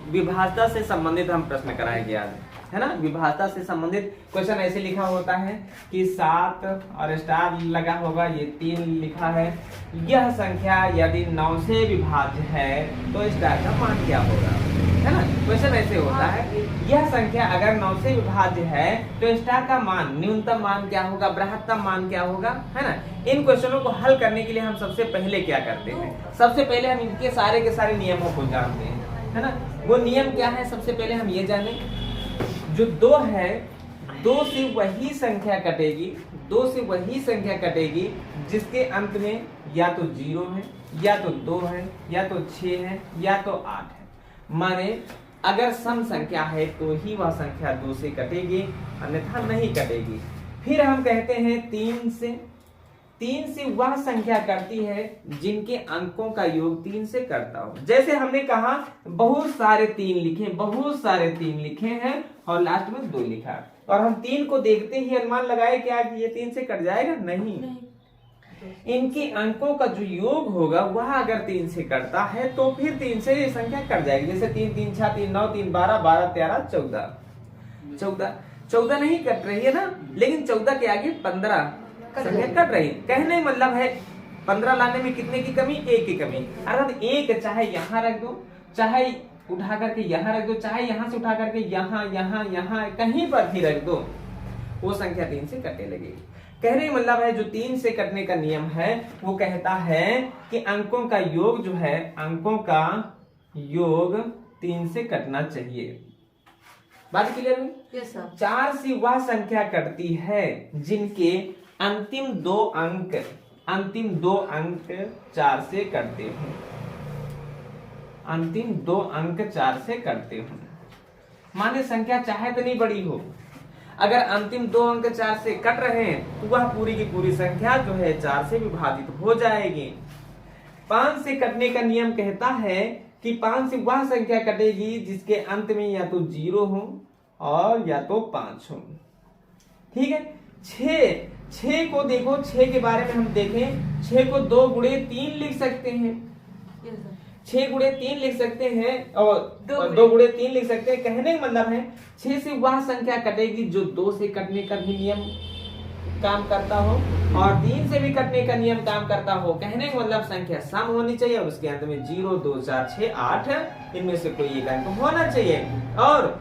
विभाज्यता से संबंधित हम प्रश्न कराएंगे आज, है ना। विभाज्यता से संबंधित क्वेश्चन ऐसे लिखा होता है कि 7 और स्टार लगा होगा, ये 3 लिखा है। यह संख्या यदि 9 से विभाज्य है तो स्टार का मान क्या होगा, है ना। क्वेश्चन ऐसे होता है, यह संख्या अगर 9 से विभाज्य है तो स्टार का मान, न्यूनतम मान क्या होगा, बृहत्तम मान क्या होगा, है ना। इन क्वेश्चनों को हल करने के लिए हम सबसे पहले क्या करते हैं, सबसे पहले हम इनके सारे के सारे नियमों को जानते हैं, है ना। वो नियम क्या है, सबसे पहले हम ये जाने, जो 2 है, 2 से वही संख्या कटेगी, 2 से वही संख्या कटेगी जिसके अंत में या तो 0 है, या तो 2 है, या तो 6 है, या तो 8 है। माने अगर सम संख्या है तो ही वह संख्या 2 से कटेगी, अन्यथा नहीं कटेगी। फिर हम कहते हैं 3 से वह संख्या करती है जिनके अंकों का योग 3 से करता हो। जैसे हमने कहा बहुत सारे 3 लिखे, बहुत सारे 3 लिखे हैं और लास्ट में 2 लिखा, और हम 3 को देखते ही अनुमान लगाए क्या कि ये 3 से कट जाएगा, नहीं। इनके अंकों का जो योग होगा वह अगर 3 से कटता है तो फिर 3 से ये संख्या कट जाएगी। जैसे 3 3 6 3 9 3 12 12 13 14 14 नहीं कट रही है ना, लेकिन 14 के आगे 15 संख्या कट रही है। कहने मतलब है 15 लाने में कितने की कमी, 1 की कमी, अर्थात 1 चाहे यहाँ रख दो, चाहे उठा करके यहाँ रख दो, चाहे यहाँ से उठा करके यहाँ यहाँ यहाँ कहीं पर भी रख दो, वो संख्या 3 से कटने लगेगी। कहने का मतलब है जो 3 से कटने का नियम है वो कहता है कि अंकों का योग जो है, अंकों का योग 3 से कटना चाहिए। बात क्लियर हुई? Yes sir. 4 से वह संख्या कटती है जिनके अंतिम 2 अंक 4 से कटते हैं, अंतिम 2 अंक 4 से कटते हैं। माने संख्या चाहे तो नहीं बड़ी हो, अगर अंतिम 2 अंक 4 से कट रहे हैं तो वह पूरी की पूरी संख्या जो है 4 से विभाजित हो जाएगी। 5 से कटने का नियम कहता है कि 5 से वह संख्या कटेगी जिसके अंत में या तो 0 हो और या तो 5 हो। ठीक है। 6 को देखो, 6 के बारे में हम देखें, 6 को 2 गुणे 3 लिख सकते हैं, 6 गुणे 3 लिख सकते हैं और 2 गुणे 3 लिख सकते हैं। कहने का मतलब है 6 से वह संख्या कटेगी जो 2 से कटने का भी नियम काम करता हो और 3 से भी कटने का नियम काम करता हो। कहने का मतलब संख्या सम होनी चाहिए और उसके अंत में 0 2 4 6 8 इनमें से कोई एक अंक होना चाहिए, और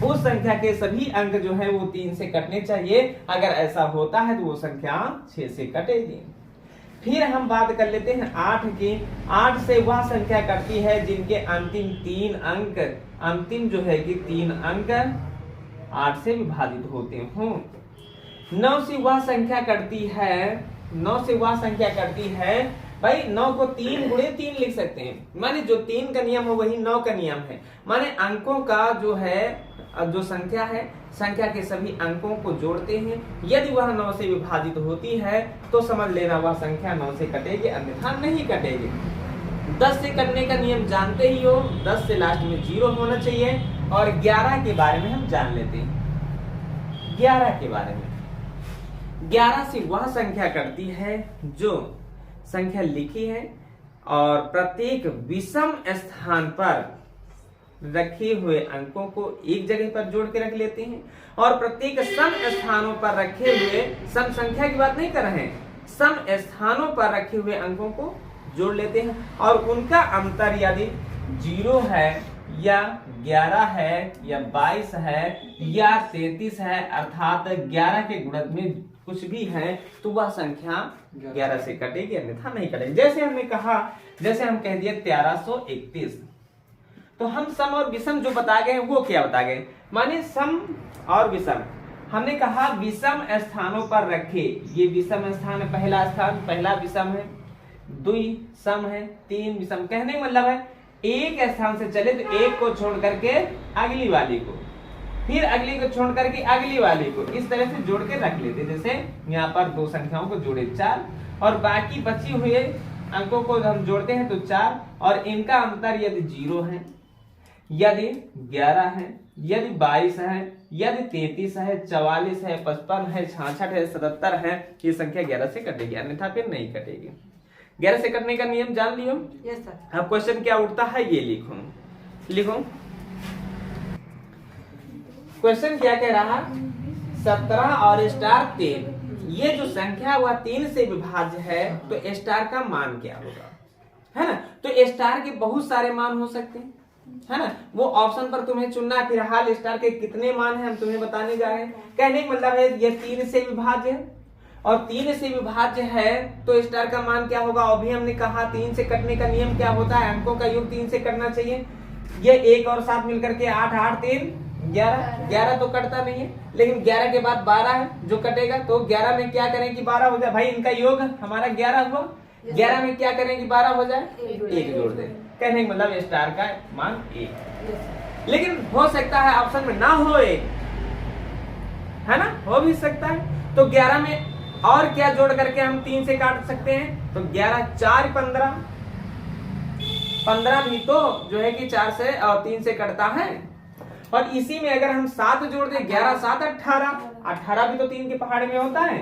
उस संख्या के सभी अंक जो है वो 3 से कटने चाहिए। अगर ऐसा होता है तो वो संख्या 6 से कटेगी। फिर हम बात कर लेते हैं 8 की। 8 से वह संख्या कटती है जिनके अंतिम 3 अंक, अंतिम जो है कि 3 अंक 8 से विभाजित होते हों। 9 से वह संख्या कटती है, 9 से वह संख्या कटती है, भाई 9 को 3 गुणे 3 लिख सकते हैं, माने जो 3 का नियम हो वही 9 का नियम है। माने अंकों का जो है, जो संख्या है, संख्या के सभी अंकों को जोड़ते हैं, यदि वह 9 से विभाजित होती है तो समझ लेना वह संख्या 9 से कटेगी, अन्यथा नहीं कटेगी। 10 से कटने का नियम जानते ही हो, 10 से लास्ट में 0 होना चाहिए। और 11 के बारे में हम जान लेते हैं। 11 के बारे में, 11 से वह संख्या कटती है जो संख्या लिखी है और प्रत्येक विषम स्थान पर रखे हुए अंकों को एक जगह पर जोड़ के रख लेते हैं, और प्रत्येक सम स्थानों पर रखे हुए, सम संख्या की बात नहीं कर रहे हैं, सम स्थानों पर रखे हुए अंकों को जोड़ लेते हैं, और उनका अंतर यदि 0 है या 11 है या 22 है या 33 है, अर्थात 11 के गुणज में कुछ भी है तो वह संख्या 11 से कटेगी, अन्यथा नहीं कटेगी। जैसे हमने कहा, जैसे हम कह दिए 1331, तो हम सम और विषम जो बता गए वो क्या बता गए, माने सम और विषम। हमने कहा विषम स्थानों पर रखे, ये विषम स्थान है, पहला स्थान पहला विषम है, 2 सम है, 3 विषम। कहने का मतलब है एक स्थान से चले तो एक को छोड़ करके अगली वाली को, फिर अगली को छोड़ करके अगली वाली को, इस तरह से जोड़ के रख लेते। जैसे यहाँ पर 2 संख्याओं को जोड़े 4, और बाकी बची हुए अंकों को हम जोड़ते हैं तो 4, और इनका अंतर यदि 0 है, यदि 11 है, यदि 22 है, यदि 33 है, 44 है, 55 है, 66 है, 77 है, ये संख्या 11 से कटेगी, अन्यथा फिर नहीं कटेगी। 11 से कटने का नियम जान लियो। Yes sir. अब क्वेश्चन क्या उठता है ये लिखो। क्वेश्चन क्या कह रहा, 17 और स्टार 3, ये जो संख्या वह 3 से विभाज्य है, तो स्टार का मान क्या होगा, है ना। तो स्टार के बहुत सारे मान हो सकते हैं, है ना। वो ऑप्शन पर तुम्हें चुनना है। फिलहाल स्टार के कितने मान हैं हम तुम्हें बताने जा रहे हैं। कहने का मतलब है ये 3 से विभाज्य है, और 3 से विभाज्य है तो स्टार का मान क्या होगा। अभी हमने कहा 3 से कटने का नियम क्या होता है, अंकों का योग 3 से करना चाहिए। ये 1 और 7 मिलकर के 8, 8 3 11, 11 तो कटता नहीं है, लेकिन 11 के बाद 12 है जो कटेगा। तो 11 में क्या करें कि 12 हो जाए, भाई इनका योग हमारा 11 हुआ, 11 में क्या करें कि 12 हो जाए, 1 जोड़ दे। कहने का मतलब स्टार का मान 1। लेकिन हो सकता है ऑप्शन में ना हो 1, है ना, हो भी सकता है। तो 11 में और क्या जोड़ करके हम 3 से काट सकते हैं, तो 11 4 15, 15 भी तो जो है कि 4 से और 3 से कटता है। और इसी में अगर हम 7 जोड़ दें, 11 7 18, 18 भी तो 3 के पहाड़ में होता है।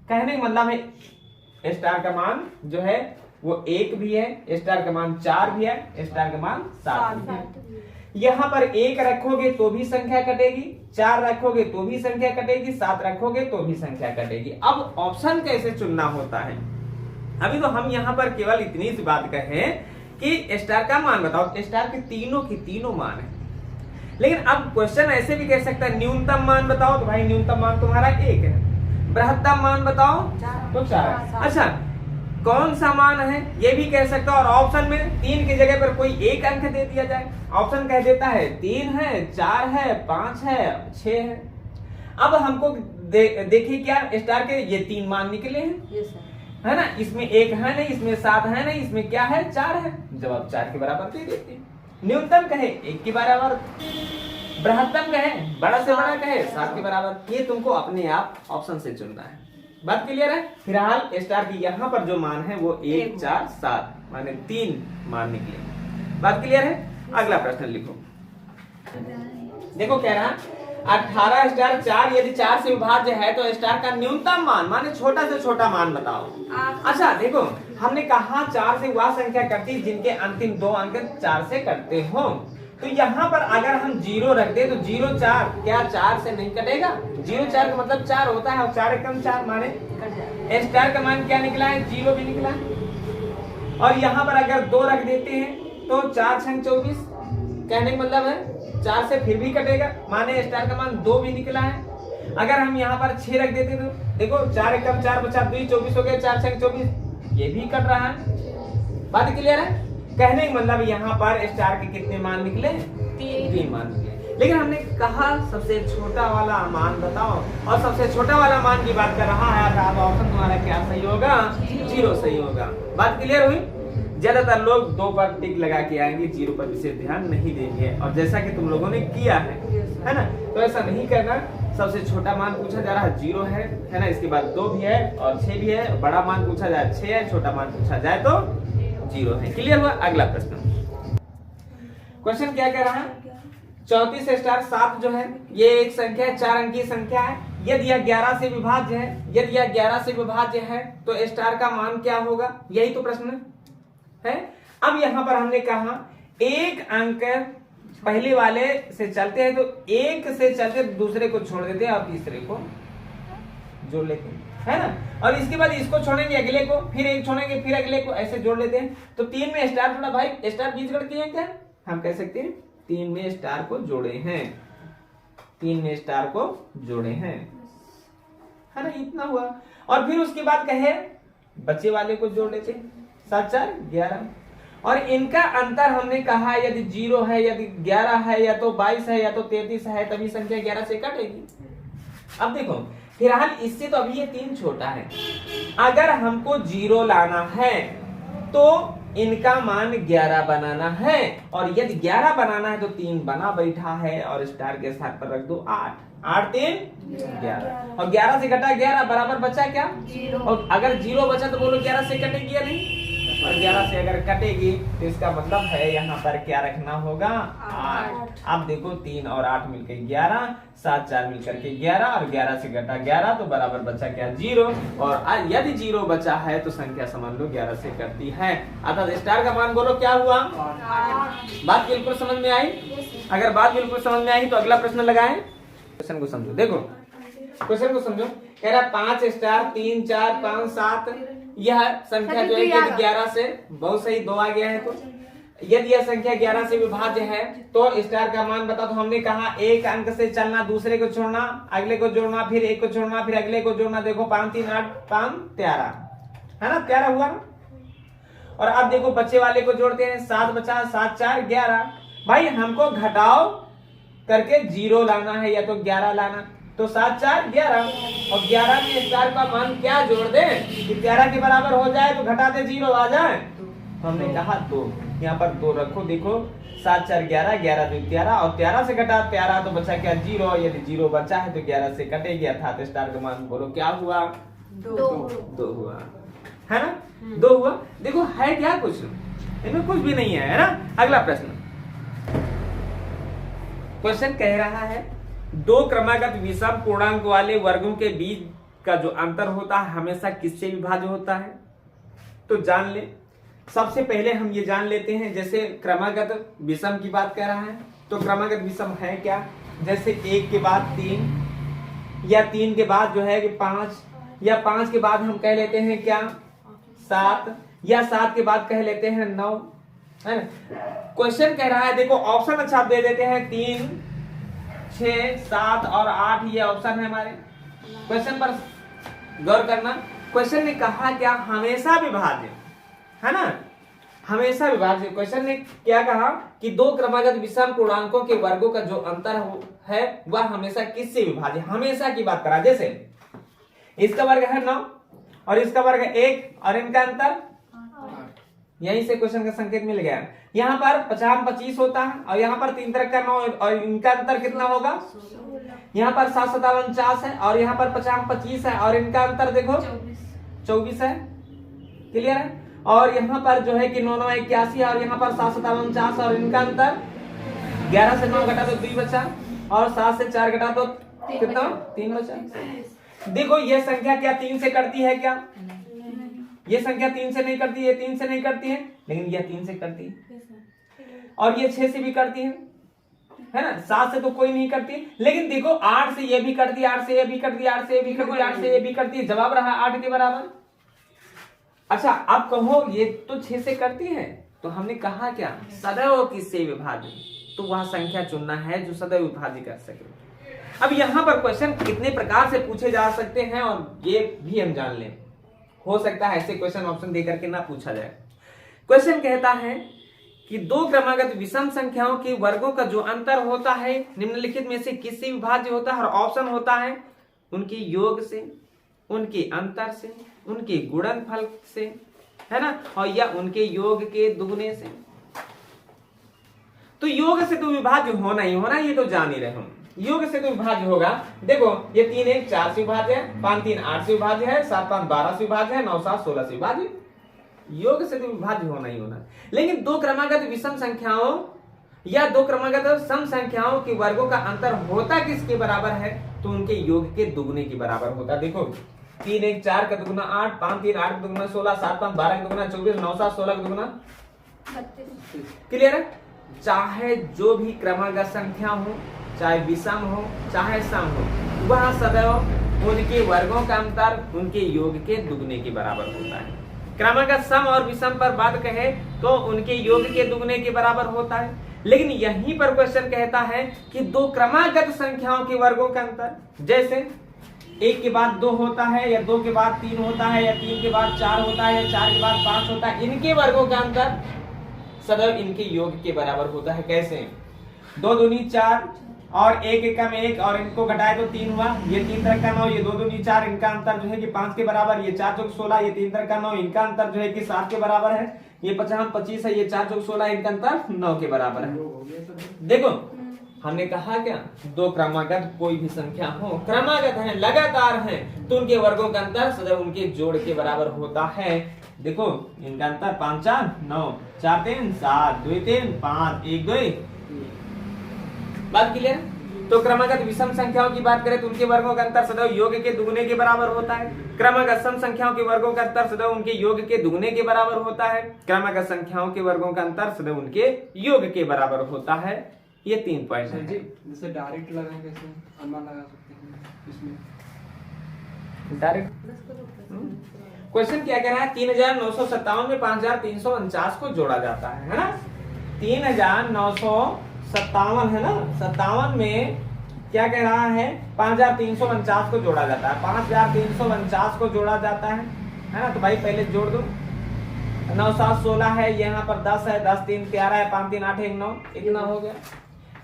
कहने का मतलब है स्टार का मान जो है वो 1 भी है, स्टार का मान 4 भी है, स्टार का मान 7 भी है। यहाँ पर 1 रखोगे तो भी संख्या कटेगी, 4 रखोगे तो भी संख्या कटेगी, 7 रखोगे तो भी संख्या कटेगी। अब ऑप्शन कैसे चुनना होता है, अभी तो हम यहाँ पर केवल इतनी सी बात कहें कि स्टार का मान बताओ। स्टार के तीनों की तीनों मान है, लेकिन अब क्वेश्चन ऐसे भी कह सकता है न्यूनतम मान बताओ, तो भाई न्यूनतम मान तुम्हारा 1 है। बृहत्तम मान बताओ तो 4। अच्छा कौन सा मान है ये भी कह सकता है। और ऑप्शन में 3 की जगह पर कोई 1 अंक दे दिया जाए। ऑप्शन कह देता है 3 है, 4 है, 5 है, 6 है। अब हमको देखिए क्या स्टार के ये 3 मान निकले हैं, है ना। इसमें 1 है नहीं, इसमें 7 है नहीं, इसमें क्या है 4 है। जवाब 4 के बराबर दे देते हैं। न्यूनतम कहे 1 के बराबर, बृहत्तम कहे बड़ा से बड़ा कहे 7 के बराबर। ये तुमको अपने आप ऑप्शन से चुनना है। बात क्लियर है। फिलहाल स्टार की यहाँ पर जो मान है वो 1 4 7 माने 3 मान निकले। बात क्लियर है। अगला प्रश्न लिखो। देखो कह रहा 18 स्टार 4 यदि 4 से विभाज्य है तो स्टार का न्यूनतम मान माने छोटा से छोटा मान बताओ। अच्छा देखो हमने कहा 4 से वह संख्या कटती जिनके अंतिम 2 अंक 4 से कटते हो। तो यहाँ पर अगर हम 0 रख दे तो 0 4 क्या 4 से नहीं कटेगा। 0 4 का मतलब 4 होता है और 4 एकम 4 माने स्टार का मान क्या निकला है 0 भी निकला है। और यहाँ पर अगर 2 रख देते हैं तो 4 6 24 कहने का मतलब है 4 से फिर भी कटेगा माने स्टार का मान 2 भी निकला है। अगर हम यहाँ पर 6 रख देते तो देखो 4 एकम 4 बचा 2 24 हो गया 4 6 24 ये भी कट रहा है। बात क्लियर है। कहने का मतलब यहाँ पर स्टार के कितने मान निकले 3 मान निकले। लेकिन हमने कहा सबसे छोटा वाला मान बताओ और सबसे छोटा वाला मान की बात कर रहा है। अब ऑप्शन तुम्हारा क्या सही होगा 0 सही होगा। बात क्लियर हुई। ज्यादातर लोग 2 पर टिक लगा के आएंगे 0 पर विशेष ध्यान नहीं देंगे और जैसा कि तुम लोगों ने किया है ना। तो ऐसा नहीं करना। सबसे छोटा मान पूछा जा रहा है 0 है ना। इसके बाद 2 भी है और 6 भी है। बड़ा मान पूछा जाए 6 है, छोटा मान पूछा जाए तो 0 है। क्लियर हुआ। अगला प्रश्न क्वेश्चन क्या कह रहा है 34 स्टार 7 जो है ये एक संख्या 4 अंकीय संख्या है। यदि यह 11 से विभाज्य है, यदि यह 11 से विभाज्य है तो स्टार का मान क्या होगा। यही तो प्रश्न है। अब यहाँ पर हमने कहा एक अंक पहले वाले से चलते हैं तो एक से चलते दूसरे को छोड़ देते हैं और तीसरे को जोड़ लेते हैं, है ना। और इसके बाद इसको छोड़ेंगे अगले को, फिर एक छोड़ेंगे फिर अगले को, ऐसे जोड़ लेते हैं। तो 3 में स्टार जोड़ा भाई स्टार बीजगढ़ किए हैं क्या हम कह सकते हैं 3 में स्टार को जोड़े हैं, 3 में स्टार को जोड़े हैं, है ना। इतना हुआ। और फिर उसके बाद कहे बच्चे वाले को जोड़ लेते 7 4 11 और इनका अंतर हमने कहा यदि 0 है, यदि 11 है, या तो 22 है, या तो 33 है, तभी संख्या 11 से कटेगी। अब देखो फिलहाल इससे तो अभी ये 3 छोटा है। अगर हमको 0 लाना है तो इनका मान 11 बनाना है और यदि 11 बनाना है तो 3 बना बैठा है और स्टार के साथ पर रख दो 8 8 3 11 और 11 से घटा 11 बराबर बचा क्या 0। और अगर 0 बचा तो बोलो 11 से कटेगी या नहीं। और 11 से अगर कटेगी तो इसका मतलब है यहाँ पर क्या रखना होगा 8। अब देखो 3 और 8 मिलकर 11, 7 4 मिलकर के 11 और 11 से घटा 11 तो बराबर बचा क्या 0। और यदि 0 बचा है तो संख्या समझ लो 11 से कटती है। अर्थात स्टार का मान बोलो क्या हुआ 8। बात बिल्कुल समझ में आई? अगर बात बिल्कुल समझ में आई तो अगला प्रश्न लगाएं। क्वेश्चन को समझो, देखो क्वेश्चन को समझो। कह रहा 5 स्टार 3 4 5 7 यह संख्या जो है 11 से बहुत सही 2 आ गया है। तो यदि यह संख्या 11 से विभाज्य है तो स्टार का मान बता। तो हमने कहा एक अंक से चलना, दूसरे को छोड़ना, अगले को जोड़ना, फिर एक को छोड़ना, फिर अगले को जोड़ना। देखो 5 3 8 5 13 है ना, 13 हुआ ना। और अब देखो बच्चे वाले को जोड़ते हैं, 7 बचा 7 4 11। भाई हमको घटाओ करके 0 लाना है या तो 11 लाना। तो 7 4 11 और 11 में स्टार का मान क्या जोड़ दे कि 13 के बराबर हो जाए तो घटा दे 0 आ जाए। तो हमने कहा 2, यहाँ पर 2 रखो। देखो 7 4 11 11 2 13 और 13 से घटा 13 तो बचा क्या 0। यदि 0 बचा है तो 11 से कटेगी, अर्थात स्टार का मान बोलो क्या हुआ 2 हुआ है ना, 2 हुआ। देखो है क्या कुछ इनमें, कुछ भी नहीं है ना। अगला प्रश्न, क्वेश्चन कह रहा है 2 क्रमागत विषम पूर्णांक वाले वर्गों के बीच का जो अंतर होता है हमेशा किससे विभाज्य होता है? तो जान ले। सबसे पहले हम ये जान लेते हैं, जैसे क्रमागत विषम की बात कर रहा है तो क्रमागत विषम है क्या? जैसे 1 के बाद 3 या 3 के बाद जो है कि 5 या 5 के बाद हम कह लेते हैं क्या 7 या 7 के बाद कह लेते हैं 9, है ना। क्वेश्चन कह रहा है, देखो ऑप्शन अच्छा दे देते हैं 3 6 7 और 8 ये ऑप्शन है हमारे। क्वेश्चन पर गौर करना। क्वेश्चन ने कहा क्या हमेशा विभाज्य, है ना, हमेशा विभाज्य। क्वेश्चन ने क्या कहा कि 2 क्रमागत विषम पूर्णांकों के वर्गों का जो अंतर है वह हमेशा किससे विभाज्य, हमेशा की बात करा। जैसे इसका वर्ग है 9 और इसका वर्ग 1 और इनका अंतर, यहीं से क्वेश्चन का संकेत मिल गया। यहाँ पर 50 25 होता है और यहाँ पर 3 तरह का 9 और इनका अंतर कितना होगा, यहाँ पर 7 7 49 है और यहाँ पर 50 25 है और इनका अंतर देखो 24 है। क्लियर है। और यहाँ पर जो है कि 9 9 81 है और यहाँ पर 7 7 49 और इनका अंतर 11 से 9 घटा तो 2 बचा और 7 से 4 घटा तो कितना 3 बचा। देखो ये संख्या क्या 3 से कटती है क्या? ये संख्या 3 से नहीं करती है, 3 से नहीं करती है, लेकिन यह 3 से करती है और ये 6 से भी करती है ना। 7 से तो कोई नहीं करती, लेकिन देखो 8 से ये भी करती है, 8 से ये भी करती है, 8 से ये भी करती है, 8 से ये भी करती है। जवाब रहा 8 के बराबर। अच्छा अब कहो ये तो 6 से करती है, तो हमने कहा क्या सदैव किससे विभाज्य, तो वह संख्या चुनना है जो सदैव विभाज्य कर सके। अब यहाँ पर क्वेश्चन कितने प्रकार से पूछे जा सकते हैं और ये भी हम जान लें। हो सकता है ऐसे क्वेश्चन ऑप्शन दे करके ना पूछा जाए। क्वेश्चन कहता है कि 2 क्रमागत विषम संख्याओं के वर्गों का जो अंतर होता है निम्नलिखित में से किससे विभाज्य होता है, और ऑप्शन होता है उनके योग से, उनके अंतर से, उनके गुणनफल से, है ना, और या उनके योग के दुगने से। तो योग से तो विभाज्य होना ही होना, ये तो जान ही रहे हम। योग से तो विभाज्य होगा। देखो ये 3 1 4 से विभाज्य है, 5 3 8 से विभाज्य है, 7 5 12 से विभाज्य है, 9 7 16 से विभाज्य। योग से तो विभाज्य होना ही होना। लेकिन 2 क्रमागत विषम संख्याओं या 2 क्रमागत सम संख्याओं के वर्गों का अंतर होता किसके बराबर है, तो उनके योग के दुगने के बराबर होता। देखो 3 1 4 का दुगना 8, 5 3 8 का दुगना 16, 7 5 12 का दुगना 24, 9 7 16 का दुगना 32। क्लियर है। चाहे जो भी क्रमागत संख्या हो, चाहे विषम हो चाहे सम हो, वह सदैव उनके वर्गों का अंतर उनके योग के दुगने के बराबर होता है। क्रमागत सम और विषम पर बात कहे तो उनके योग के दुगने के बराबर होता है। लेकिन यहीं पर क्वेश्चन कहता है कि 2 क्रमागत संख्याओं के वर्गों का अंतर, जैसे 1 के बाद 2 होता है या 2 के बाद 3 होता है या 3 के बाद 4 होता है या 4 के बाद 5 होता है, इनके वर्गों का अंतर सदैव इनके योग के बराबर होता है। कैसे? 2 दूनी 4 और 1 एकम 1 और इनको घटाए तो 3 हुआ। ये 3 तरह का 9, ये 2 दूनी 4, इनका अंतर जो है कि 5 के बराबर। ये 4 चौक 16, ये 3 तरह का 9, इनका अंतर जो है कि 7 के बराबर है। ये 50 25 है, ये 4 चौक 16, इनका अंतर 9 के बराबर है। देखो हमने कहा क्या 2 क्रमागत कोई भी संख्या हो, क्रमागत है, लगातार है, तो उनके वर्गों का अंतर सदैव उनके जोड़ के बराबर होता है। देखो इनका अंतर 5 4 9 4 3 7 2 3 5 1 2 बात क्लियर। तो क्रमागत विषम संख्याओं की बात करें तो उनके वर्गों का अंतर सदैव योग के दुगने के बराबर होता है। क्रमागत सम संख्याओं के वर्गों का अंतर सदैव उनके योग के दुगने के बराबर होता है। क्रमागत संख्याओं के वर्गों का अंतर सदैव उनके योग के बराबर होता है। ये 3 पॉइंट है। जैसे डायरेक्ट लगाएं कैसे अनुमान लगा सकते हैं इसमें डायरेक्ट क्वेश्चन क्या कह रहा है 3957 में 5349 को जोड़ा जाता है ना। 3957 है ना, 57 में क्या कह रहा है 5349 को जोड़ा जाता है। 5349 को जोड़ा जाता है ना। तो भाई पहले जोड़ दो 9 7 16 है, यहाँ पर 10 है, 10 3 11 है, 5 3 8 1 9 इतना हो गया।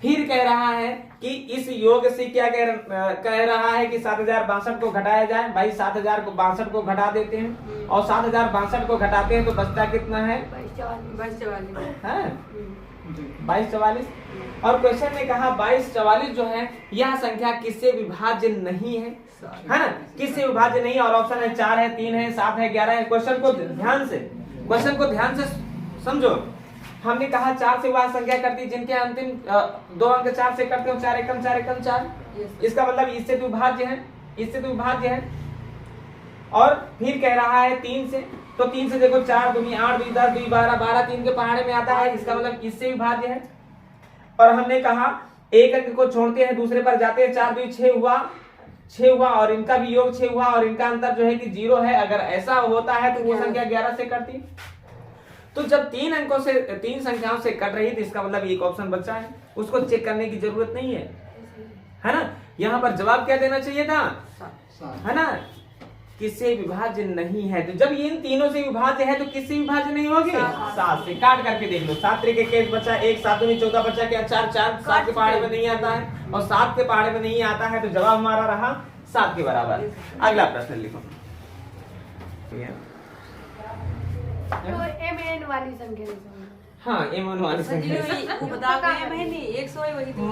फिर कह रहा है कि इस योग से क्या कह रहा है कि 7062 को घटाया जाए। भाई 7062 को घटा देते हैं और 7062 को घटाते हैं तो बचता कितना है 2244। और क्वेश्चन ने कहा 2244 जो है यह संख्या किससे विभाज्य नहीं है ना, किससे विभाज्य नहीं है। और ऑप्शन है 4 है, 3 है, 7 है, 11 है। क्वेश्चन को ध्यान से समझो। हमने कहा 4 से वह संख्या करती जिनके अंतिम 2 अंक 4 से करते हो, 4 एकम 4 एकम 4। इसका मतलब इससे तो विभाज्य है। और फिर कह रहा है 3 से, तो 3 से देखो 4 दूनी 8 2 10 2 12 12 3 के पहाड़े में आता है। इसका मतलब इससे विभाज्य है। और हमने कहा एक अंक को छोड़ते हैं दूसरे पर जाते हैं, 4 2 6 हुआ और इनका भी योग 6 हुआ और इनका अंतर जो है कि 0 है। अगर ऐसा होता है तो वो संख्या 11 से कटती। तो जब 3 अंकों से 3 संख्याओं से कट रही तो इसका मतलब एक ऑप्शन बचा है, उसको चेक करने की जरूरत नहीं है ना। यहाँ पर जवाब क्या देना चाहिए था, है ना, किससे विभाज्य नहीं है। तो जब इन तीनों से विभाज्य है तो किससे विभाज्य नहीं होगी 7 से। काट करके देख लो 7 3 के बचा 1 7 दूनी 14 बचा क्या 4 4 7 के पहाड़े में नहीं आता है और 7 के पहाड़े में नहीं आता है तो जवाब हमारा रहा 7 के बराबर। अगला प्रश्न लिखो। तो mn वाली संख्या हाँ m1 वाली संख्या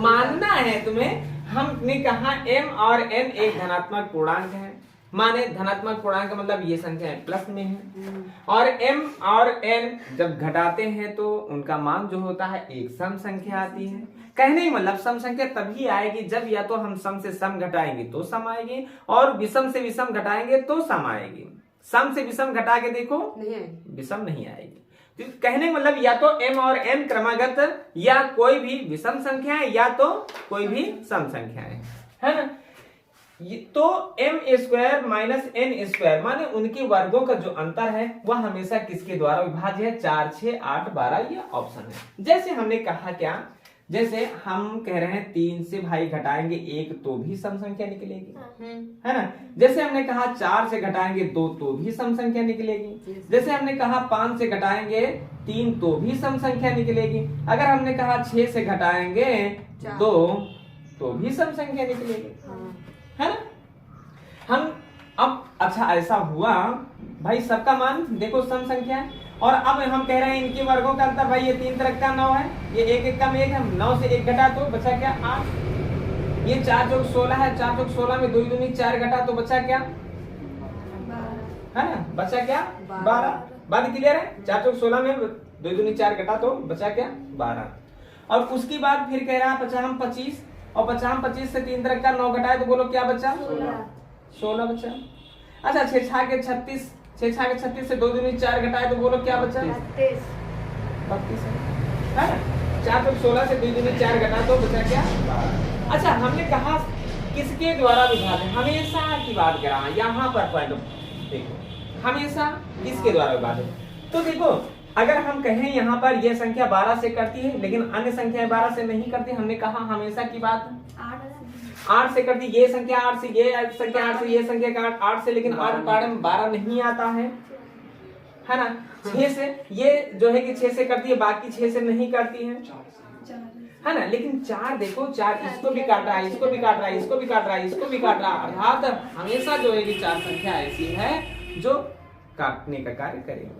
मानना है तुम्हें। हमने कहा m और n एक धनात्मक पूर्णांक है, माने धनात्मक पूर्णांक मतलब ये संख्या प्लस में है। और m और n जब घटाते हैं तो उनका मान जो होता है एक सम संख्या आती है। कहने का मतलब सम संख्या तभी आएगी जब या तो हम सम से सम घटाएंगे तो सम आएगी और विषम से विषम घटाएंगे तो सम आएगी। सम से विषम घटा के देखो विषम नहीं आएगी। तो कहने का मतलब या तो m और n क्रमागत या कोई भी विषम संख्या है या तो कोई भी सम संख्या है ना। तो m² माइनस n² माने उनके वर्गों का जो अंतर है वह हमेशा किसके द्वारा विभाज्य है 4 6 8 12 ये ऑप्शन है। जैसे हमने कहा क्या, जैसे हम कह रहे हैं 3 से भाई घटाएंगे 1 तो भी सम संख्या निकलेगी, है ना। जैसे हमने कहा 4 से घटाएंगे 2 तो भी सम संख्या निकलेगी। जैसे हमने कहा 5 से घटाएंगे 3 तो भी सम संख्या निकलेगी। अगर हमने कहा 6 से घटाएंगे 2 तो भी सम संख्या निकलेगी, है ना। हम अब अच्छा ऐसा हुआ भाई सबका मान देखो सम संख्या है और अब हम कह रहे हैं इनके वर्गों का अंतर भाई ये 3 तरह का 9 है, ये 1 1 कम 1 है। 9 से 1 घटा तो बचा क्या 8। ये 4 जोग 16 है, 4 जोग 16 में 2 दूनी 4 घटा तो बचा क्या, है ना, बचा क्या 12। बात क्लियर है। 4 जोग 16 में 2 दूनी 4 घटा तो बचा क्या 12। और उसके बाद फिर कह रहा है 50 25 और 50 25 से 3 तरह का 9 घटाए तो बोलो क्या बचा 16 बचा। अच्छा 6 6 के 36 6 6 के 36 से 2 दूनी 4 घटाए तो बोलो क्या बचा 32 है ना। 4 तो 16 से 2 दूनी 4 घटा तो बचा क्या 12। अच्छा हमने कहा किसके द्वारा विभाजन, हमेशा की बात कर रहा है यहाँ पर पॉइंट देखो, हमेशा किसके द्वारा विभाजन। तो देखो अगर हम कहें यहाँ पर यह संख्या 12 से करती है लेकिन अन्य संख्या 12 से नहीं करती, हमने कहा हमेशा की बात 8 से करती, ये संख्या 8 से, ये संख्या 8 से, ये संख्या 8 से, लेकिन 8 पहाड़े में 12 नहीं आता है ना। 6 से ये जो है कि 6 से करती है, बाकी 6 से नहीं करती है ना। लेकिन 4 देखो 4 इसको भी काट रहा है, इसको भी काट रहा है, इसको भी काट रहा है, इसको भी काट रहा है। अर्थात हमेशा जो है कि 4 संख्या ऐसी है जो काटने का कार्य करेगी।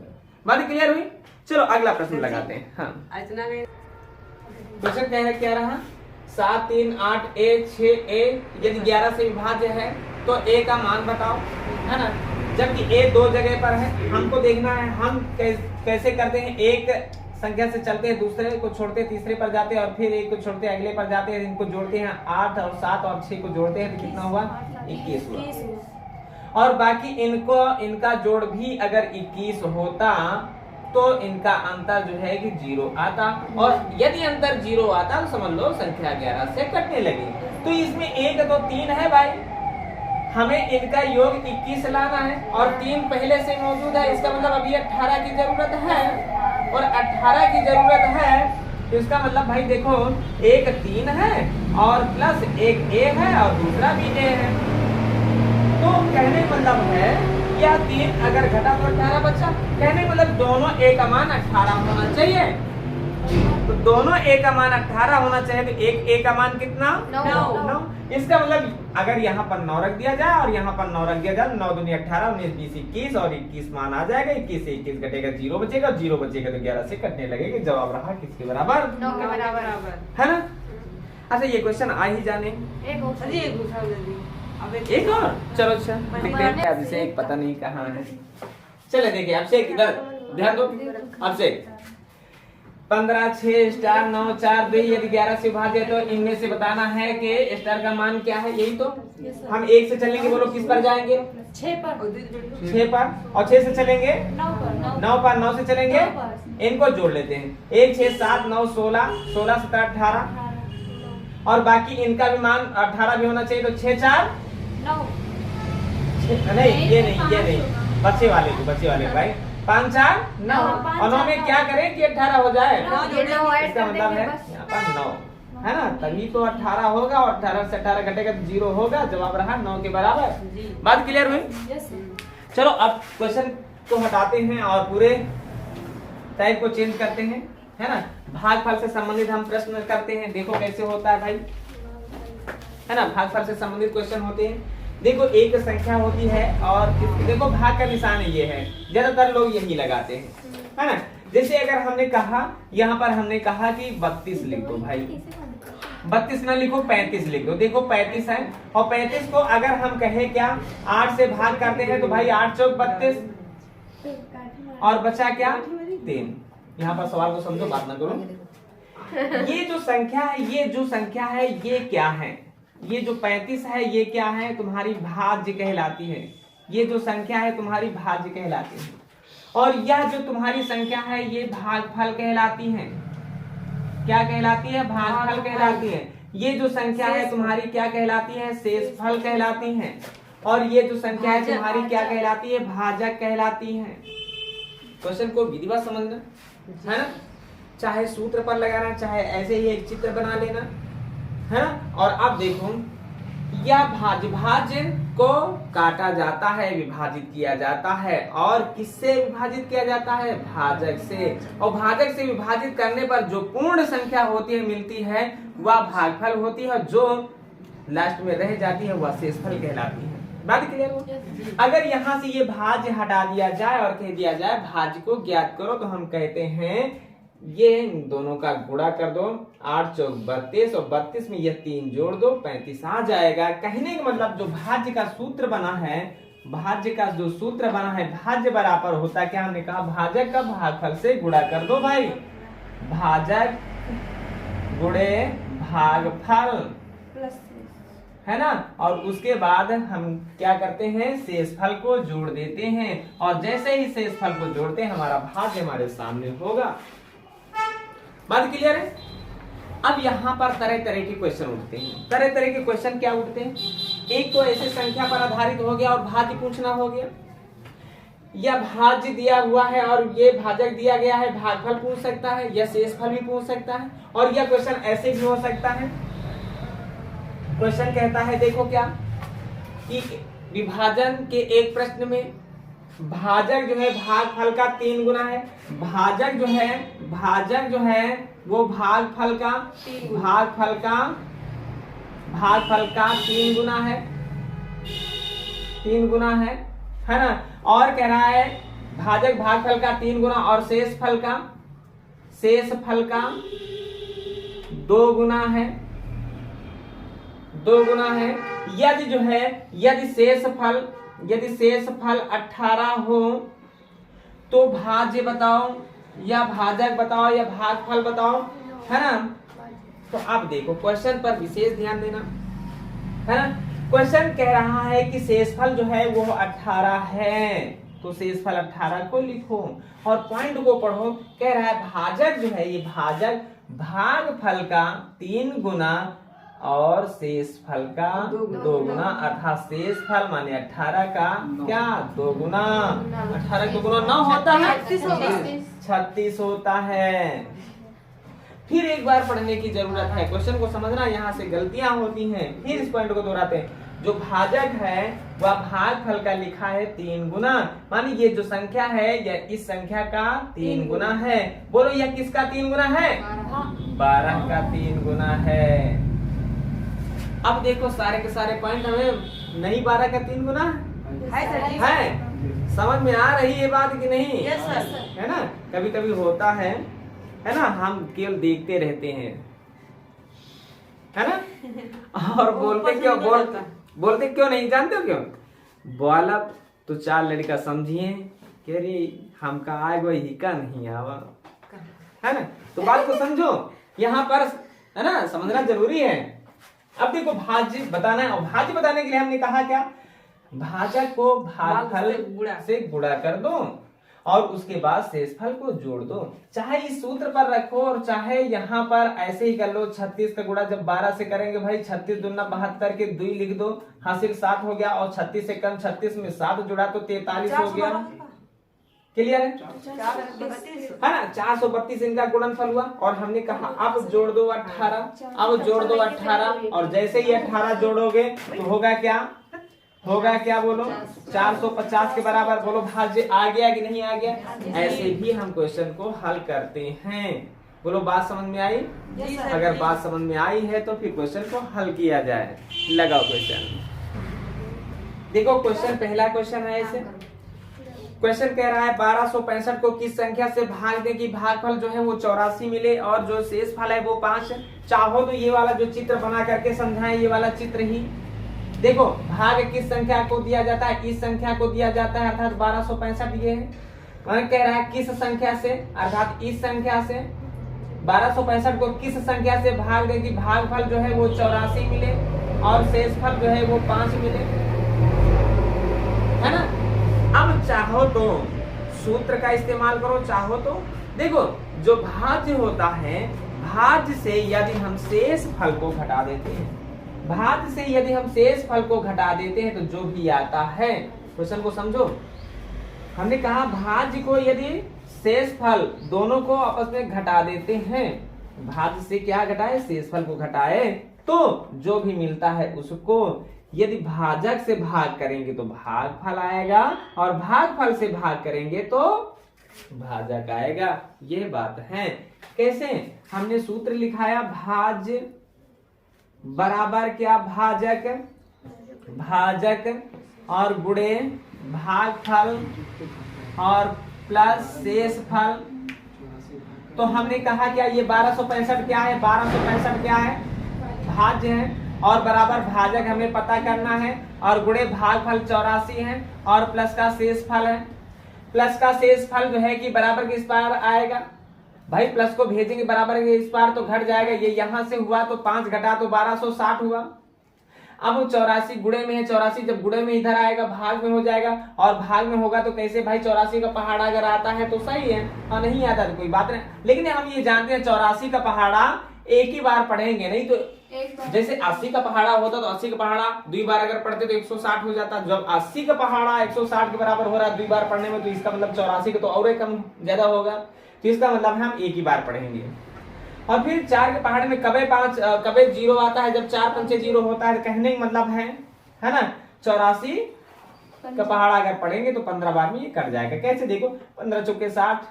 बात क्लियर हुई। चलो अगला प्रश्न लगाते हैं। हाँ क्वेश्चन क्या रहा 7 3 8 a 6 a यदि 11 से विभाज्य है तो a का मान बताओ, है ना। जबकि ए दो जगह पर है। हमको देखना है हम कैसे करते हैं, एक संख्या से चलते हैं, दूसरे को छोड़ते हैं, तीसरे पर जाते हैं और फिर एक को छोड़ते हैं, अगले पर जाते हैं, इनको जोड़ते हैं 8 और 7 और 6 को जोड़ते हैं तो कितना हुआ 21 हुआ। और बाकी इनका जोड़ भी अगर 21 होता तो इनका अंतर जो है कि 0 आता, और यदि अंतर 0 आता तो समझ लो संख्या 11 से कटने लगी। तो इसमें 1 2 3 है भाई, हमें इनका योग 21 लाना है और 3 पहले से मौजूद है, इसका मतलब अभी 18 की जरूरत है, और 18 की जरूरत है तो इसका मतलब भाई देखो एक 3 है और प्लस एक ए है और दूसरा भी ए है। तो कहने का मतलब है यह 3 अगर घटा तो 18 बचा, कहने का मतलब दोनों ए का मान 18 होना चाहिए। तो दोनों ए का मान 18 होना चाहिए, तो एक ए का मान कितना 9। इसका मतलब अगर यहाँ पर 9 रख दिया जाए और यहाँ पर 9 रख दिया जाए, 9 दूनी 18, 19 20 21 और 21 मान आ जाएगा। 21 से 21 घटेगा 0 बचेगा, 0 बचेगा तो 11 से कटने लगेगा। जवाब रहा किसके बराबर, 9 के बराबर है ना। अच्छा ये क्वेश्चन आ ही जाने एक और एक और, चलो अच्छा देखते हैं अब इसे एक पता नहीं कहाँ है। चले देखिए अब से इधर ध्यान दो। अब से 15 6 स्टार 9 4 2 यदि 11 से विभाजित है तो इनमें से बताना है कि स्टार का मान क्या है। यही तो हम 1 से चलेंगे, बोलो किस पर जाएंगे 6 पर, 6 पर, और 6 से चलेंगे 9 पर, 9 से चलेंगे इनको जोड़ लेते हैं 1 6 7 9 16 16 17 18 और बाकी इनका भी मान 18 भी होना चाहिए। तो 6 4 9 नहीं ये नहीं बच्चे वाले भाई 5 4 9 और 9 में क्या करें कि 18 हो जाए, इसका मतलब है यहाँ पर 9 है ना, तभी तो 18 होगा और 18 से 18 घटेगा तो 0 होगा। जवाब रहा 9 के बराबर। बात क्लियर हुई। चलो अब क्वेश्चन को हटाते हैं और पूरे टाइप को चेंज करते हैं, है ना। भागफल से संबंधित हम प्रश्न करते हैं, देखो कैसे होता है भाई, है ना। भागफल से संबंधित क्वेश्चन होते हैं। देखो एक संख्या होती है और देखो भाग का निशान ये है, ज्यादातर लोग यही लगाते हैं, है ना। जैसे अगर हमने कहा यहाँ पर हमने कहा कि 32 लिख दो भाई, 32 ना लिखो 35 लिख दो। देखो 35 है और 35 को अगर हम कहे क्या 8 से भाग करते हैं तो भाई 8 चौक 32 और बचा क्या 3। यहाँ पर सवाल को समझो, बात ना करो। ये जो संख्या है ये क्या है, ये जो 35 है ये क्या है, तुम्हारी भाज्य कहलाती है। ये जो संख्या है तुम्हारी भाज्य कहलाती है, और यह जो तुम्हारी संख्या है ये भागफल कहलाती है। क्या कहलाती है, भागफल कहलाती है। ये जो संख्या है तुम्हारी क्या कहलाती है, शेषफल कहलाती है। और ये जो संख्या है तुम्हारी क्या कहलाती है, भाजक कहलाती है। क्वेश्चन को विधिवत समझना है ना, चाहे सूत्र पर लगाना चाहे ऐसे ही एक चित्र बना लेना, है ना। और अब देखो यह भाज्य को काटा जाता है, विभाजित किया जाता है, और किससे विभाजित किया जाता है, भाजक से। और भाजक से विभाजित करने पर जो पूर्ण संख्या होती है मिलती है वह भागफल होती है, और जो लास्ट में रह जाती है वह शेषफल कहलाती है। बात क्लियर हो। अगर यहाँ से ये भाज्य हटा दिया जाए और कह दिया जाए भाज्य को ज्ञात करो, तो हम कहते हैं ये इन दोनों का गुणा कर दो, 8 चौक 32 और 32 में ये 3 जोड़ दो, 35 आ जाएगा। कहने का मतलब जो भाज्य का सूत्र बना है, भाज्य बराबर होता क्या, हमने कहा भाजक का भागफल से गुणा कर दो भाई, भाजक गुणे भागफल, है ना। और उसके बाद हम क्या करते हैं, शेषफल को जोड़ देते हैं, और जैसे ही शेषफल को जोड़ते हैं हमारा भाज्य हमारे सामने होगा। बात क्लियर है। अब यहाँ पर तरह तरह के क्वेश्चन उठते हैं। तरह तरह के क्वेश्चन क्या उठते हैं, एक तो ऐसे संख्या पर आधारित हो गया और भाज्य पूछना हो गया, या भाज्य दिया हुआ है और ये भाजक दिया गया है, भागफल पूछ सकता है या शेषफल भी पूछ सकता है। और यह क्वेश्चन ऐसे भी हो सकता है, क्वेश्चन कहता है देखो क्या कि विभाजन के एक प्रश्न में भाजक जो है भागफल का 3 गुना है, भाजक जो है वो भागफल का 3 गुना है, 3 गुना है ना। और कह रहा है भाजक भागफल का 3 गुना और शेषफल का 2 गुना है, 2 गुना है। यदि शेषफल यदि शेषफल 18 हो तो भाज्य बताओ या भाजक बताओ या भागफल बताओ, है ना। तो अब देखो क्वेश्चन पर विशेष ध्यान देना, है ना। क्वेश्चन कह रहा है कि शेषफल जो है वो 18 है, तो शेषफल 18 को लिखो और पॉइंट को पढ़ो। कह रहा है भाजक जो है ये भाजक भागफल का 3 गुना और शेषफल का 2 गुना, अर्थात शेषफल माने 18 का क्या 2 गुना। 18 2 गुना 9 होता है, 36 होता है। फिर एक बार पढ़ने की जरूरत है, क्वेश्चन को समझना, यहाँ से गलतियां होती हैं। फिर इस पॉइंट को दोहराते हैं। जो भाजक है वह भागफल का लिखा है 3 गुना, मानी ये जो संख्या है यह इस संख्या का 3 गुना है। बोलो यह किसका 3 गुना है? 12 का 3 गुना है। अब देखो सारे के सारे पॉइंट हमें नहीं 12 का 3 गुना है। समझ में आ रही है बात कि नहीं? Yes sir. है ना। कभी कभी होता है ना, हम केवल देखते रहते हैं, है ना, और बोलते क्यों नहीं जानते हो क्यों? बोला तो 4 लड़का समझिए कह रही हमका आए वो ही का नहीं आवा, है ना। तो बात को समझो यहाँ पर, है ना, समझना जरूरी है। अब देखो भाज्य बताना है, और भाज्य बताने के लिए हमने कहा क्या, भाजक को भागफल से गुणा कर दो और उसके बाद शेषफल को जोड़ दो। चाहे इस सूत्र पर रखो और चाहे यहाँ पर ऐसे ही कर लो। 36 का गुणा जब 12 से करेंगे भाई, 36 दूना 72 के 2 लिख दो, हासिल 7 हो गया, और 36 से कम 36 में 7 जुड़ा तो 43 हो गया। क्लियर है? ना। 432 इनका गुणनफल हुआ और हमने कहा अब जोड़ दो 18, अब जोड़ दो 18, और जैसे ही 18 जोड़ोगे तो होगा क्या बोलो 450 के बराबर। बोलो भाज्य आ गया कि नहीं आ गया? ऐसे भी हम क्वेश्चन को हल करते हैं। बोलो बात समझ में आई? अगर बात समझ में आई है तो फिर क्वेश्चन को हल किया जाए। लगाओ क्वेश्चन। देखो क्वेश्चन, पहला क्वेश्चन है ऐसे। क्वेश्चन कह रहा है 1265 को किस संख्या से भाग दें कि भागफल जो है वो 84 मिले और जो शेषफल है वो 5। चाहो तो ये वाला जो चित्र बना करके समझाएं, ये वाला चित्र ही देखो। भाग किस संख्या को दिया जाता है? इस संख्या को दिया जाता है, अर्थात 1265 ये है। वह कह रहा है किस संख्या से, अर्थात इस संख्या से 1265 को किस संख्या से भाग दें कि भागफल जो है वो 84 मिले और शेषफल जो है वो 5 मिले, है ना। अब चाहो तो सूत्र का इस्तेमाल करो, चाहो तो देखो जो भाज्य होता है, भाज्य से यदि हम शेषफल को घटा देते हैं, भाज्य से यदि हम शेषफल को घटा देते हैं तो जो भी आता है, क्वेश्चन को समझो। हमने कहा भाज्य को यदि शेषफल दोनों को आपस में घटा देते हैं, भाज्य से क्या घटाए? शेषफल को घटाए, तो जो भी मिलता है उसको यदि भाजक से भाग करेंगे तो भागफल आएगा और भागफल से भाग करेंगे तो भाजक आएगा। ये बात है। कैसे? हमने सूत्र लिखाया भाज्य बराबर क्या भाजक, और गुणे भागफल और प्लस शेषफल। तो हमने कहा क्या ये 1265 क्या है? 1265 क्या है? भाज्य है और बराबर भाजक हमें पता करना है और गुणे भागफल 84 है और प्लस का शेषफल है। प्लस का शेषफल जो है कि बराबर के इस पार आएगा भाई, प्लस को भेजेंगे बराबर के इस पार तो घट जाएगा। ये यहां से हुआ तो 5 घटा तो 1260 हुआ। अब वो 84 गुणे में है, 84 जब गुणे में इधर आएगा भाग में हो जाएगा, और भाग में होगा तो कैसे भाई 84 का पहाड़ा अगर आता है तो सही है और नहीं आता तो कोई बात नहीं। लेकिन हम ये जानते हैं 84 का पहाड़ा एक ही बार पढ़ेंगे, नहीं तो जैसे 80 का पहाड़ा होता तो 80 का पहाड़ा 2 बार अगर पढ़ते तो 160 हो जाता। जब 80 का पहाड़ा 160 के बराबर हो रहा है 2 बार पढ़ने में, तो इसका मतलब 84 का तो और कम ज्यादा होगा, तो इसका मतलब हम एक ही बार पढ़ेंगे। और फिर 4 के पहाड़े में कबे 0 आता है, जब 4 पंचे 0 होता है, कहने का मतलब है ना 84 का पहाड़ा अगर पढ़ेंगे तो 15 बार में ये कट जाएगा। कैसे? देखो 15 चौके 60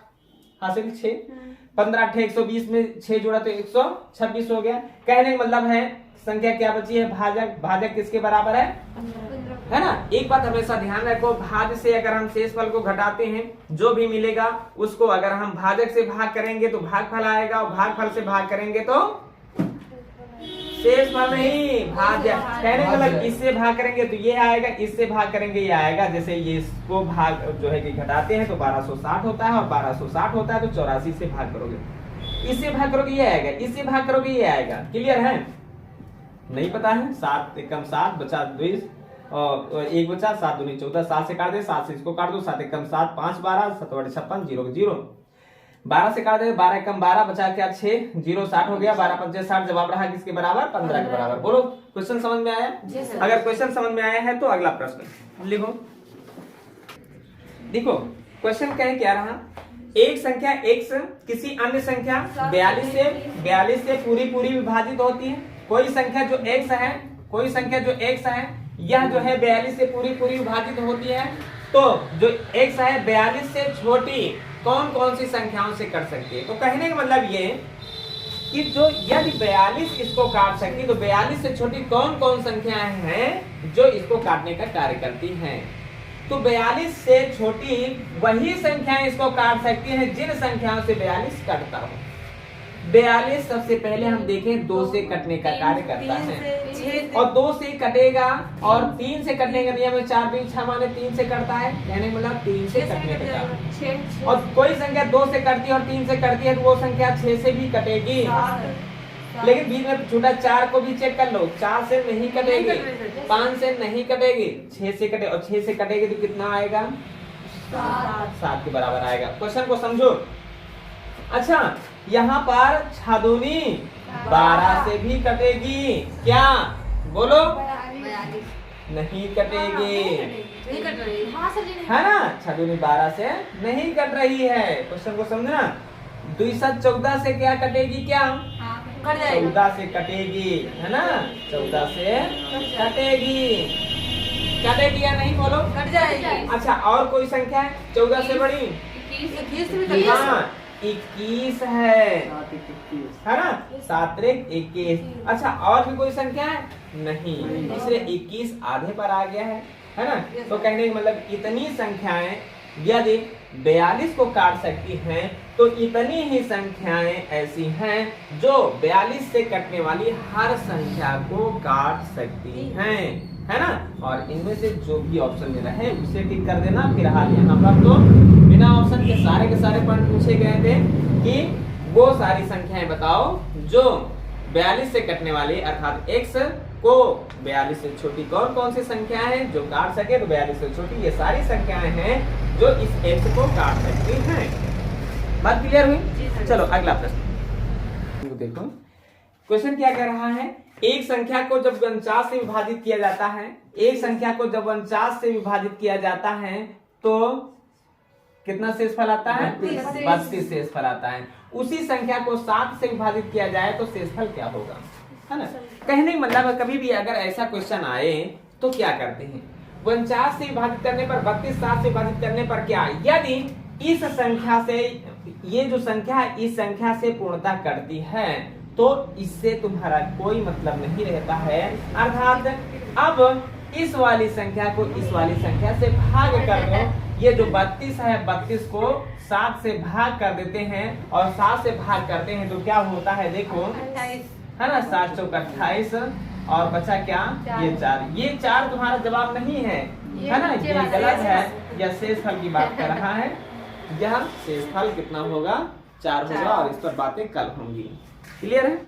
हासिल 6, 15 8 120 में 6 जोड़ा तो 126 हो गया। कहने का मतलब है संख्या क्या बची है? भाजक किसके बराबर है ना। एक बात हमेशा ध्यान रखो, भाज्य से अगर हम शेषफल को घटाते हैं जो भी मिलेगा उसको अगर हम भाजक से भाग करेंगे तो भागफल आएगा और भागफल से भाग करेंगे तो शेषफल नहीं, भाज्य। कहने का मतलब इससे भाग करेंगे तो ये आएगा, इससे भाग करेंगे ये आएगा। जैसे ये इसको भाग जो है कि घटाते हैं तो 1260 होता है, और 1260 होता है तो 84 से भाग करोगे, इससे भाग करोगे ये आएगा, इससे भाग करोगे ये आएगा। क्लियर है? नहीं पता है? 7 एकम 7 बचा 2 और 1 बचा, 7 दूनी 14, 7 से काट दे, 7 से इसको काट दो, 7 एकम 7, 5 12, 7 बटे 56, 0 0, 12 से काट दे, 12 एकम 12 बचा क्या 6, 0 60 हो गया, 12 पंचे 60, जवाब रहा किसके बराबर? 15 के बराबर। बोलो क्वेश्चन समझ में आया? अगर क्वेश्चन समझ में आया है तो अगला प्रश्न लिखो। देखो क्वेश्चन क्या रहा, एक संख्या x किसी अन्य संख्या 42 से पूरी विभाजित होती है। कोई संख्या जो x है, कोई संख्या जो x है, यह जो है 42 से पूरी विभाजित होती है। तो जो x है 42 से छोटी कौन कौन सी संख्याओं से कट सकती है? तो कहने का मतलब ये कि जो यदि 42 इसको काट सकती है तो 42 से छोटी कौन कौन संख्याएं हैं जो इसको काटने का कार्य करती हैं? तो 42 से छोटी वही संख्याएं इसको काट सकती हैं जिन संख्याओं से 42 कटता हो। 42 सबसे पहले हम देखें 2 से कटने का कार्य करता है, और 2 से कटेगा, और 3 से कटने का नियम है, 4 3 6 माने 3 से कटता है, कहने का मतलब 3 से कटने का कार्य। और कोई संख्या 2 से कटती है और 3 से कटती है तो वो संख्या 6 से भी कटेगी। लेकिन बीच में छूटा 4 को भी चेक कर लो, 4 से नहीं कटेगी, 5 से नहीं कटेगी, 6 से कटे, और 6 से कटेगी तो कितना आएगा? 7 के बराबर आएगा। क्वेश्चन को समझो। अच्छा, यहाँ पर 6 दूनी 12 से भी कटेगी क्या? बोलो। नहीं कटेगी, है ना? 6 दूनी 12 से नहीं कट रही है। क्वेश्चन को समझना। 2 7 14 से क्या कटेगी? क्या 14 से कटेगी, है ना? 14 से कटेगी, कटेगी या नहीं? बोलो। कट जाएगी। अच्छा, और कोई संख्या है 14 से बड़ी? 21 हाँ, 21 है ना? 7 3 21। अच्छा, और भी कोई संख्या है? नहीं, इसलिए 21 आधे पर आ गया है ना? तो कहने का मतलब इतनी संख्याएं यदि 42 को काट सकती हैं तो इतनी ही संख्याएं ऐसी हैं जो 42 से कटने वाली हर संख्या को काट सकती हैं, है ना? और इनमें से जो भी ऑप्शन में रहे उसे टिक कर देना। फिलहाल यहाँ पर तो बिना ऑप्शन के सारे पॉइंट पूछे गए थे कि वो सारी संख्याएं बताओ जो 42 से कटने वाली, अर्थात x को 42 से छोटी कौन कौन सी संख्या है जो काट सके। तो 42 से छोटी ये सारी संख्याएं हैं जो इस x को काट सकती हैं। बात क्लियर हुई? चलो अगला प्रश्न देखो। क्वेश्चन क्या कह रहा है, एक संख्या को जब 49 से विभाजित किया जाता है, एक संख्या को जब 49 से विभाजित किया जाता है तो कितना शेषफल आता है? 32 शेषफल आता है। उसी संख्या को 7 से विभाजित किया जाए तो शेषफल क्या होगा, है ना? कहने का मतलब कभी भी अगर ऐसा क्वेश्चन आए तो क्या करते हैं, 49 से विभाजित करने पर 32, 7 से विभाजित करने पर क्या, यदि इस संख्या से ये जो संख्या है इस संख्या से पूर्णता करती है तो इससे तुम्हारा कोई मतलब नहीं रहता है। अर्थात अब इस वाली संख्या को इस वाली संख्या से भाग कर दो। ये जो 32 है 32 को 7 से भाग कर देते हैं, और 7 से भाग करते हैं तो क्या होता है? देखो, है ना? 7 चौक 28, और बचा क्या? ये 4। ये 4 तुम्हारा जवाब नहीं है ना? ये गलत है। यह शेषफल की बात कर रहा है। यह शेषफल कितना होगा? 4 होगा, और इस पर बातें कल होंगी। क्लियर है?